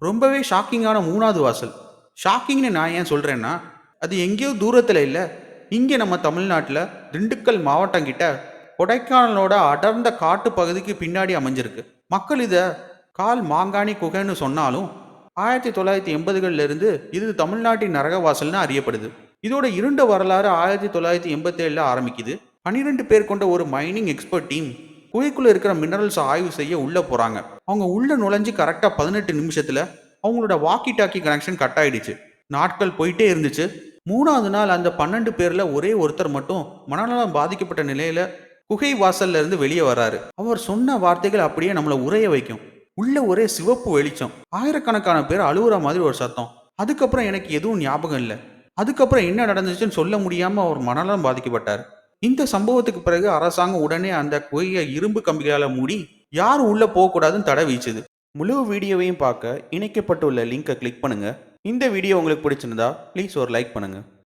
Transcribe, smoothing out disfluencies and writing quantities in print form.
ரொம்பவே ஷாக்கிங்கான 3வது வாசல். ஷாக்கிங்னு நான் ஏன் சொல்றேன்னா, அது எங்கேயோ தூரத்துல இல்ல. இங்க நம்ம தமிழ்நாட்டுல திண்டுக்கல் மாவட்டம் கிட்ட கொடைக்கானலோட அடர்ந்த காட்டு பகுதிக்கு பின்னாடி அமைஞ்சிருக்கு. மக்கள் இத கால் மாங்காணி குகைன்னு சொன்னாலும் 1980கள்ல இருந்து இது தமிழ்நாட்டின் நரகவாசல்னு அறியப்படுது. இதோட இருண்ட வரலாறு 1987ல ஆரம்பிக்குது. 12 பேர் கொண்ட ஒரு மைனிங் எக்ஸ்பர்ட் டீம் குகைக்குள்ள இருக்கிற மினரல்ஸ் ஆய்வு செய்ய உள்ள போறாங்க. அவங்க உள்ள நுழைஞ்சு கரெக்டா 18 நிமிஷத்துல அவங்களோட வாக்கி டாக்கி கனெக்ஷன் கட் ஆயிடுச்சு. நாட்கள் போயிட்டே இருந்துச்சு. 3வது நாள் அந்த 12 பேர்ல ஒரே ஒருத்தர் மட்டும் மனநலம் பாதிக்கப்பட்ட நிலையில குகை வாசல்ல இருந்து வெளியே வராரு. அவர் சொன்ன வார்த்தைகள் அப்படியே நம்மளை உறைய வைக்கும். உள்ள ஒரே சிவப்பு வெளிச்சம், ஆயிரக்கணக்கான பேர் அழுகுற மாதிரி ஒரு சத்தம். அதுக்கப்புறம் எனக்கு எதுவும் ஞாபகம் இல்லை. அதுக்கப்புறம் என்ன நடந்துச்சுன்னு சொல்ல முடியாம அவர் மனநலம் பாதிக்கப்பட்டார். இந்த சம்பவத்துக்கு பிறகு அரசாங்கம் உடனே அந்த குகையை இரும்பு கம்பிகளால மூடி யாரும் உள்ள போகக்கூடாதுன்னு தடை வீச்சுது. முழு வீடியோவையும் பார்க்க இணைக்கப்பட்டுள்ள லிங்கை கிளிக் பண்ணுங்க. இந்த வீடியோ உங்களுக்கு பிடிச்சிருந்தா ப்ளீஸ் ஒரு லைக் பண்ணுங்க.